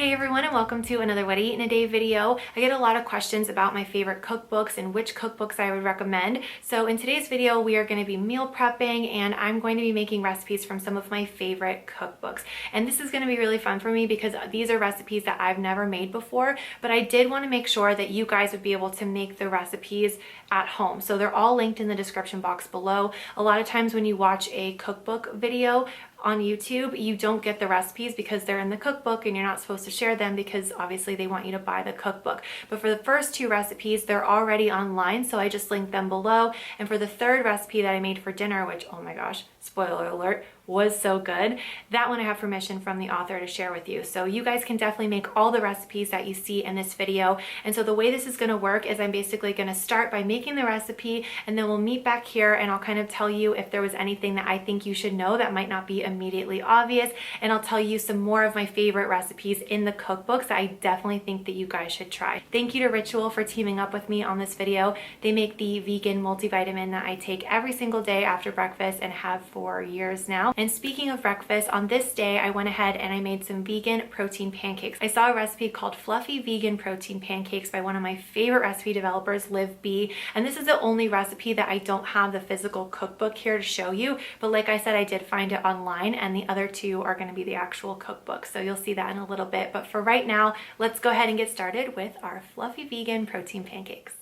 Hey everyone, and welcome to another What I Eat in a Day video. I get a lot of questions about my favorite cookbooks and which cookbooks I would recommend. So in today's video, we are going to be meal prepping and I'm going to be making recipes from some of my favorite cookbooks. And this is going to be really fun for me because these are recipes that I've never made before, but I did want to make sure that you guys would be able to make the recipes at home. So they're all linked in the description box below. A lot of times when you watch a cookbook video on YouTube, you don't get the recipes because they're in the cookbook and you're not supposed to share them because obviously they want you to buy the cookbook. But for the first two recipes, they're already online, so I just linked them below. And for the third recipe that I made for dinner, which, oh my gosh, spoiler alert, was so good, that one I have permission from the author to share with you. So you guys can definitely make all the recipes that you see in this video. And so the way this is going to work is I'm basically going to start by making the recipe, and then we'll meet back here and I'll kind of tell you if there was anything that I think you should know that might not be immediately obvious, and I'll tell you some more of my favorite recipes in the cookbooks that I definitely think that you guys should try. Thank you to Ritual for teaming up with me on this video. They make the vegan multivitamin that I take every single day after breakfast and have for years now. And speaking of breakfast, on this day I went ahead and I made some vegan protein pancakes. I saw a recipe called Fluffy Vegan Protein Pancakes by one of my favorite recipe developers, Liv B, and this is the only recipe that I don't have the physical cookbook here to show you, but like I said, I did find it online, and the other two are going to be the actual cookbook, so you'll see that in a little bit. But for right now, let's go ahead and get started with our fluffy vegan protein pancakes.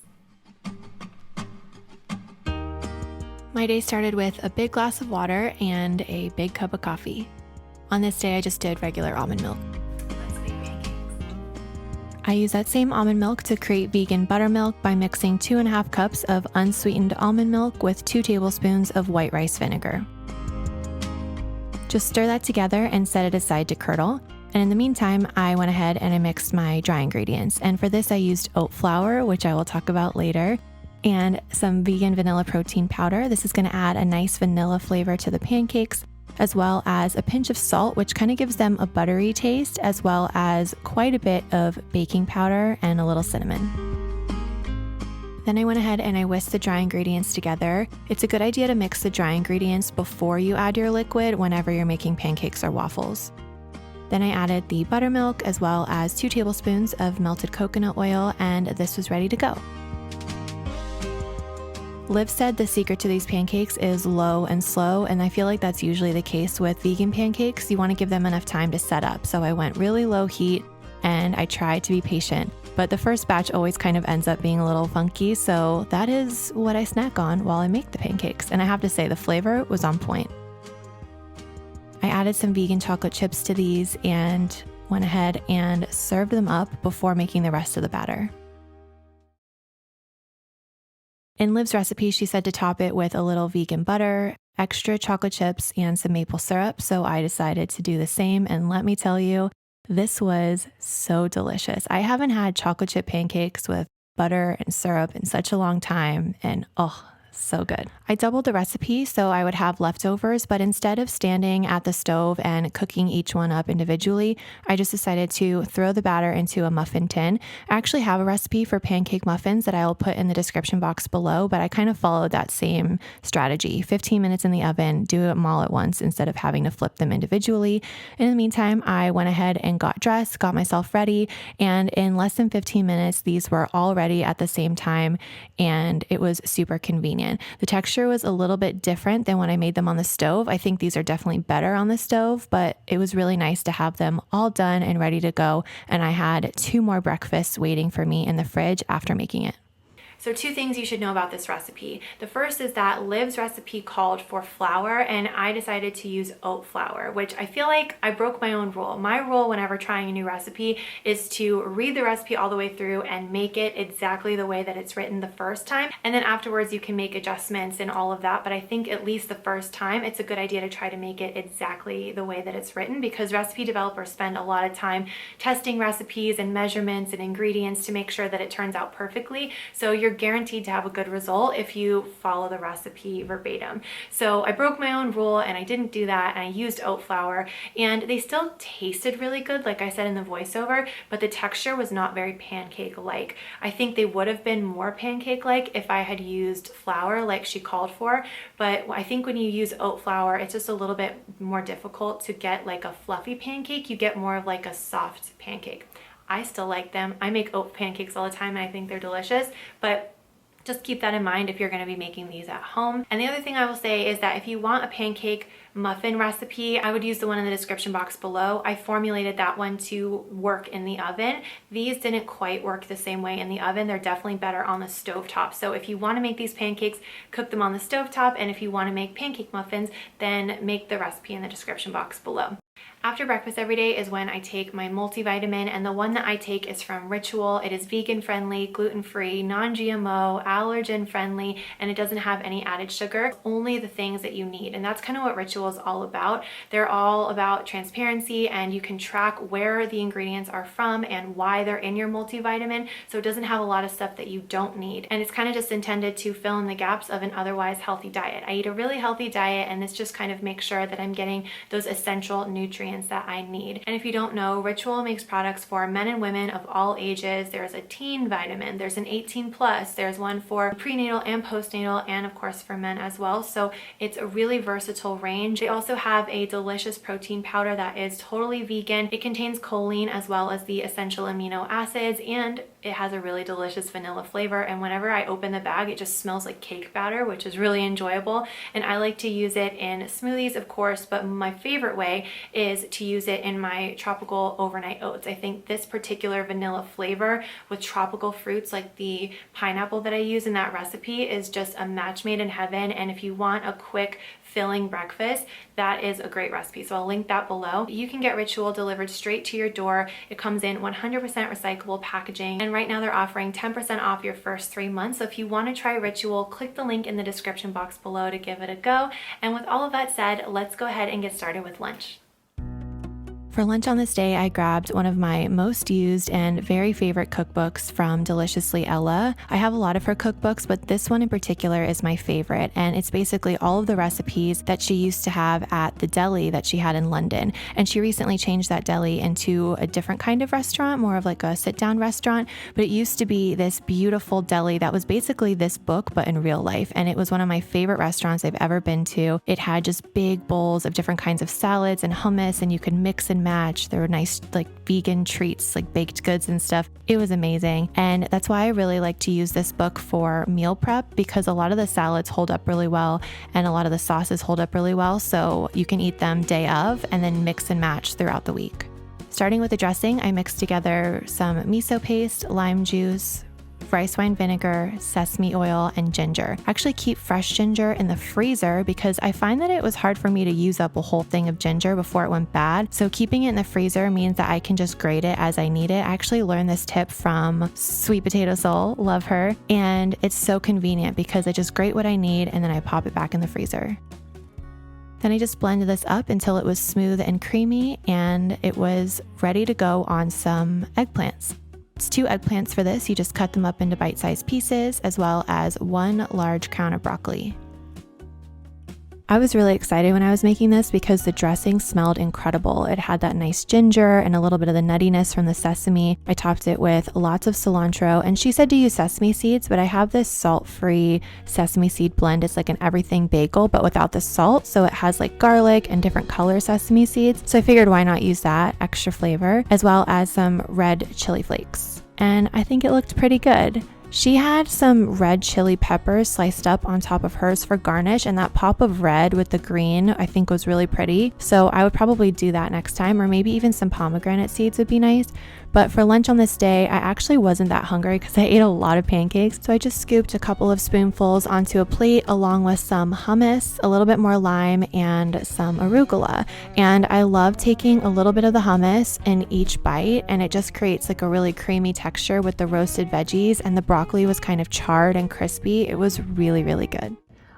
My day started with a big glass of water and a big cup of coffee. On this day, I just did regular almond milk. Let's make pancakes. I use that same almond milk to create vegan buttermilk by mixing 2.5 cups of unsweetened almond milk with 2 tablespoons of white rice vinegar. Just stir that together and set it aside to curdle. And in the meantime, I went ahead and I mixed my dry ingredients. And for this, I used oat flour, which I will talk about later, and some vegan vanilla protein powder. This is going to add a nice vanilla flavor to the pancakes, as well as a pinch of salt, which kind of gives them a buttery taste, as well as quite a bit of baking powder and a little cinnamon. Then I went ahead and I whisked the dry ingredients together. It's a good idea to mix the dry ingredients before you add your liquid whenever you're making pancakes or waffles. Then I added the buttermilk as well as 2 tablespoons of melted coconut oil, and this was ready to go. Liv said the secret to these pancakes is low and slow, and I feel like that's usually the case with vegan pancakes. You want to give them enough time to set up. So I went really low heat and I tried to be patient, but the first batch always kind of ends up being a little funky. So that is what I snack on while I make the pancakes. And I have to say the flavor was on point. I added some vegan chocolate chips to these and went ahead and served them up before making the rest of the batter. In Liv's recipe, she said to top it with a little vegan butter, extra chocolate chips, and some maple syrup, so I decided to do the same, and let me tell you, this was so delicious. I haven't had chocolate chip pancakes with butter and syrup in such a long time, and oh, so good. I doubled the recipe so I would have leftovers, but instead of standing at the stove and cooking each one up individually, I just decided to throw the batter into a muffin tin. I actually have a recipe for pancake muffins that I will put in the description box below, but I kind of followed that same strategy. 15 minutes in the oven, do them all at once instead of having to flip them individually. In the meantime, I went ahead and got dressed, got myself ready, and in less than 15 minutes, these were all ready at the same time, and it was super convenient. The texture was a little bit different than when I made them on the stove. I think these are definitely better on the stove, but it was really nice to have them all done and ready to go. And I had 2 more breakfasts waiting for me in the fridge after making it. So 2 things you should know about this recipe. The first is that Liv's recipe called for flour, and I decided to use oat flour, which I feel like I broke my own rule. My rule whenever trying a new recipe is to read the recipe all the way through and make it exactly the way that it's written the first time. And then afterwards you can make adjustments and all of that. But I think at least the first time it's a good idea to try to make it exactly the way that it's written, because recipe developers spend a lot of time testing recipes and measurements and ingredients to make sure that it turns out perfectly. So you're you're guaranteed to have a good result if you follow the recipe verbatim. So I broke my own rule and I didn't do that, and I used oat flour, and they still tasted really good, like I said in the voiceover, but the texture was not very pancake-like. I think they would have been more pancake-like if I had used flour like she called for, but I think when you use oat flour, it's just a little bit more difficult to get like a fluffy pancake. You get more of like a soft pancake. I still like them. I make oat pancakes all the time and I think they're delicious, but just keep that in mind if you're going to be making these at home. And the other thing I will say is that if you want a pancake muffin recipe, I would use the one in the description box below. I formulated that one to work in the oven. These didn't quite work the same way in the oven. They're definitely better on the stovetop. So if you want to make these pancakes, cook them on the stovetop, and if you want to make pancake muffins, then make the recipe in the description box below. After breakfast every day is when I take my multivitamin, and the one that I take is from Ritual. It is vegan friendly, gluten-free, non-GMO, allergen friendly, and it doesn't have any added sugar, only the things that you need. And that's kind of what Ritual is all about. They're all about transparency, and you can track where the ingredients are from and why they're in your multivitamin. So it doesn't have a lot of stuff that you don't need. And it's kind of just intended to fill in the gaps of an otherwise healthy diet. I eat a really healthy diet, and this just kind of makes sure that I'm getting those essential nutrients that I need. And if you don't know, Ritual makes products for men and women of all ages. There's a teen vitamin, there's an 18 plus, there's one for prenatal and postnatal, and of course for men as well. So it's a really versatile range. They also have a delicious protein powder that is totally vegan. It contains choline as well as the essential amino acids, and it has a really delicious vanilla flavor. And whenever I open the bag, it just smells like cake batter, which is really enjoyable. And I like to use it in smoothies, of course, but my favorite way is to use it in my tropical overnight oats. I think this particular vanilla flavor with tropical fruits like the pineapple that I use in that recipe is just a match made in heaven. And if you want a quick filling breakfast, that is a great recipe. So I'll link that below. You can get Ritual delivered straight to your door. It comes in 100% recyclable packaging. And right now they're offering 10% off your first 3 months. So if you want to try Ritual, click the link in the description box below to give it a go. And with all of that said, let's go ahead and get started with lunch. For lunch on this day, I grabbed one of my most used and very favorite cookbooks from Deliciously Ella. I have a lot of her cookbooks, but this one in particular is my favorite, and it's basically all of the recipes that she used to have at the deli that she had in London. And she recently changed that deli into a different kind of restaurant, more of like a sit-down restaurant, but it used to be this beautiful deli that was basically this book, but in real life. And it was one of my favorite restaurants I've ever been to. It had just big bowls of different kinds of salads and hummus, and you could mix and match. There were nice like vegan treats like baked goods and stuff. It was amazing. And that's why I really like to use this book for meal prep, because a lot of the salads hold up really well and a lot of the sauces hold up really well. So you can eat them day of and then mix and match throughout the week. Starting with the dressing, I mixed together some miso paste, lime juice, rice wine vinegar, sesame oil, and ginger. I actually keep fresh ginger in the freezer because I find that it was hard for me to use up a whole thing of ginger before it went bad. So keeping it in the freezer means that I can just grate it as I need it. I actually learned this tip from Sweet Potato Soul, love her, and it's so convenient because I just grate what I need and then I pop it back in the freezer. Then I just blended this up until it was smooth and creamy, and it was ready to go on some eggplants. It's 2 eggplants for this. You just cut them up into bite-sized pieces, as well as 1 large crown of broccoli. I was really excited when I was making this because the dressing smelled incredible. It had that nice ginger and a little bit of the nuttiness from the sesame. I topped it with lots of cilantro, and she said to use sesame seeds, but I have this salt-free sesame seed blend. It's like an everything bagel, but without the salt. So it has like garlic and different color sesame seeds. So I figured why not use that extra flavor, as well as some red chili flakes. And I think it looked pretty good. She had some red chili peppers sliced up on top of hers for garnish, and that pop of red with the green I think was really pretty. So I would probably do that next time, or maybe even some pomegranate seeds would be nice. But for lunch on this day, I actually wasn't that hungry because I ate a lot of pancakes. So I just scooped a couple of spoonfuls onto a plate along with some hummus, a little bit more lime, and some arugula. And I love taking a little bit of the hummus in each bite, and it just creates like a really creamy texture with the roasted veggies, and the broccoli was kind of charred and crispy. It was really, really good.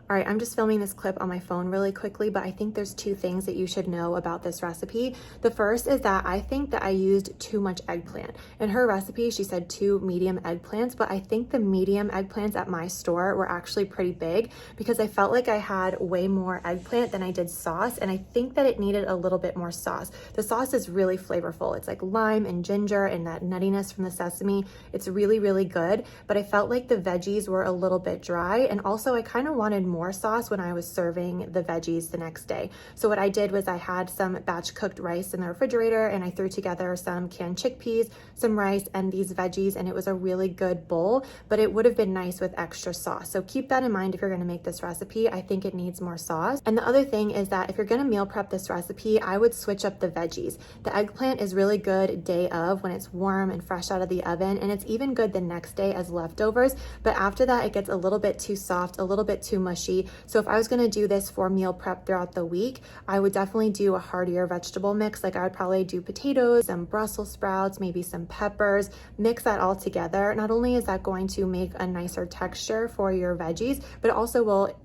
All right, I'm just filming this clip on my phone really quickly, but I think there's two things that you should know about this recipe. The first is that I think that I used too much eggplant. In her recipe, she said 2 medium eggplants, but I think the medium eggplants at my store were actually pretty big because I felt like I had way more eggplant than I did sauce, and I think that it needed a little bit more sauce. The sauce is really flavorful. It's like lime and ginger and that nuttiness from the sesame. It's really, really good, but I felt like the veggies were a little bit dry, and also I kind of wanted more sauce when I was serving the veggies the next day. So what I did was I had some batch cooked rice in the refrigerator, and I threw together some canned chickpeas, some rice, and these veggies, and it was a really good bowl, but it would have been nice with extra sauce. So keep that in mind if you're going to make this recipe. I think it needs more sauce. And the other thing is that if you're going to meal prep this recipe, I would switch up the veggies. The eggplant is really good day of when it's warm and fresh out of the oven, and it's even good the next day as leftovers, but after that it gets a little bit too soft, a little bit too mushy. So if I was going to do this for meal prep throughout the week, I would definitely do a heartier vegetable mix. Like I would probably do potatoes, some Brussels sprouts, maybe some peppers, mix that all together. Not only is that going to make a nicer texture for your veggies, but it also will,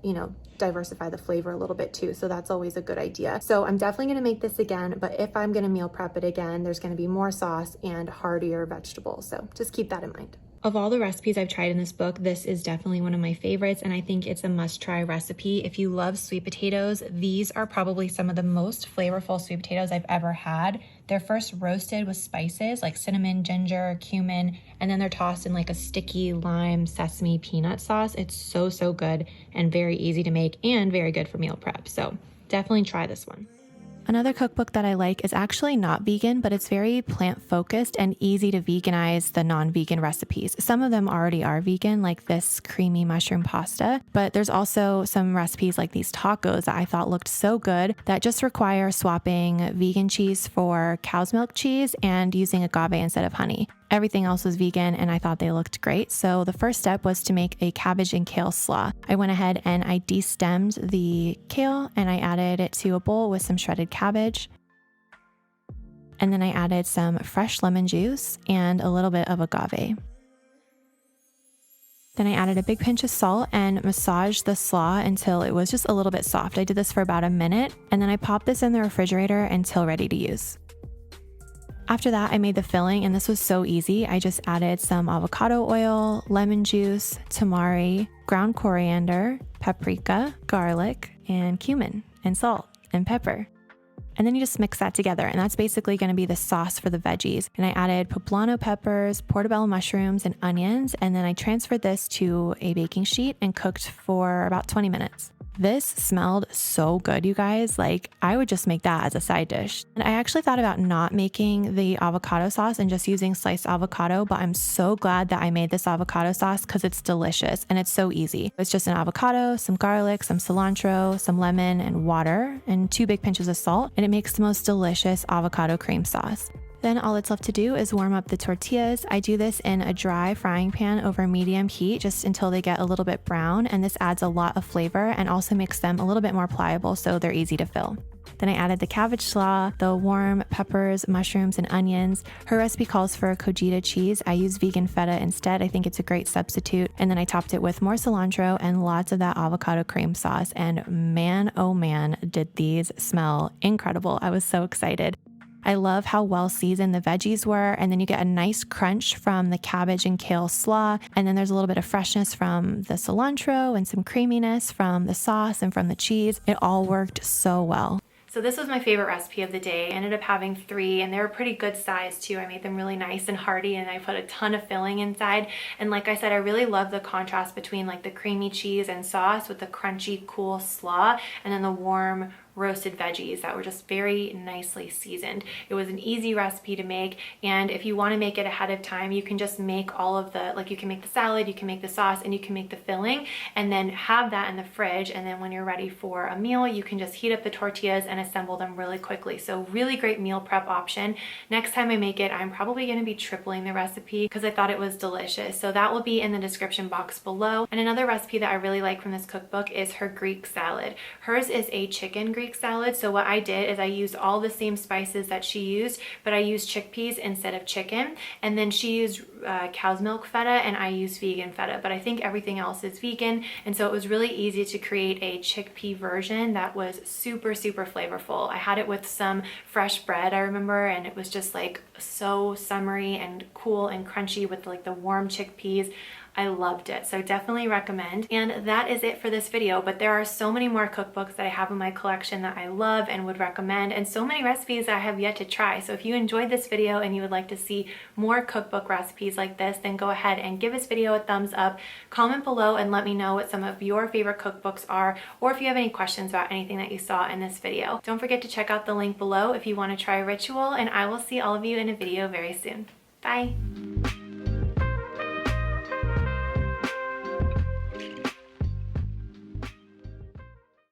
diversify the flavor a little bit too. So that's always a good idea. So I'm definitely going to make this again, but if I'm going to meal prep it again, there's going to be more sauce and heartier vegetables. So just keep that in mind. Of all the recipes I've tried in this book, this is definitely one of my favorites, and I think it's a must-try recipe. If you love sweet potatoes, these are probably some of the most flavorful sweet potatoes I've ever had. They're first roasted with spices like cinnamon, ginger, cumin, and then they're tossed in like a sticky lime, sesame, peanut sauce. It's so, so good and very easy to make and very good for meal prep. So definitely try this one. Another cookbook that I like is actually not vegan, but it's very plant-focused and easy to veganize the non-vegan recipes. Some of them already are vegan, like this creamy mushroom pasta, but there's also some recipes like these tacos that I thought looked so good that just require swapping vegan cheese for cow's milk cheese and using agave instead of honey. Everything else was vegan and I thought they looked great. So the first step was to make a cabbage and kale slaw. I went ahead and I de-stemmed the kale and I added it to a bowl with some shredded cabbage. And then I added some fresh lemon juice and a little bit of agave. Then I added a big pinch of salt and massaged the slaw until it was just a little bit soft. I did this for about a minute and then I popped this in the refrigerator until ready to use. After that, I made the filling, and this was so easy. I just added some avocado oil, lemon juice, tamari, ground coriander, paprika, garlic, and cumin, and salt, and pepper. And then you just mix that together, and that's basically going to be the sauce for the veggies. And I added poblano peppers, portobello mushrooms, and onions, and then I transferred this to a baking sheet and cooked for about 20 minutes. This smelled so good, you guys. Like, I would just make that as a side dish. And I actually thought about not making the avocado sauce and just using sliced avocado, but I'm so glad that I made this avocado sauce because it's delicious and it's so easy. It's just an avocado, some garlic, some cilantro, some lemon, and water, and 2 big pinches of salt, and it makes the most delicious avocado cream sauce. Then all it's left to do is warm up the tortillas. I do this in a dry frying pan over medium heat just until they get a little bit brown, and this adds a lot of flavor and also makes them a little bit more pliable so they're easy to fill. Then I added the cabbage slaw, the warm peppers, mushrooms, and onions. Her recipe calls for cotija cheese. I use vegan feta instead. I think it's a great substitute. And then I topped it with more cilantro and lots of that avocado cream sauce. And man, oh man, did these smell incredible. I was so excited. I love how well seasoned the veggies were, and then you get a nice crunch from the cabbage and kale slaw, and then there's a little bit of freshness from the cilantro and some creaminess from the sauce and from the cheese. It all worked so well. So this was my favorite recipe of the day. I ended up having 3 and they were pretty good size too. I made them really nice and hearty and I put a ton of filling inside. And like I said, I really love the contrast between like the creamy cheese and sauce with the crunchy, cool slaw and then the warm roasted veggies that were just very nicely seasoned. It was an easy recipe to make, and if you want to make it ahead of time, you can just make all of the, like you can make the salad, you can make the sauce, and you can make the filling, and then have that in the fridge, and then when you're ready for a meal, you can just heat up the tortillas and assemble them really quickly. So really great meal prep option. Next time I make it, I'm probably going to be tripling the recipe because I thought it was delicious. So that will be in the description box below. And another recipe that I really like from this cookbook is her Greek salad. Hers is a chicken Greek Greek salad. So what I did is I used all the same spices that she used, but I used chickpeas instead of chicken. And then she used cow's milk feta and I used vegan feta, but I think everything else is vegan. And so it was really easy to create a chickpea version that was super, super flavorful. I had it with some fresh bread, I remember, and it was just like so summery and cool and crunchy with like the warm chickpeas. I loved it, so definitely recommend. And that is it for this video, but there are so many more cookbooks that I have in my collection that I love and would recommend, and so many recipes that I have yet to try. So if you enjoyed this video and you would like to see more cookbook recipes like this, then go ahead and give this video a thumbs up, comment below and let me know what some of your favorite cookbooks are, or if you have any questions about anything that you saw in this video. Don't forget to check out the link below if you want to try a ritual, and I will see all of you in a video very soon. Bye!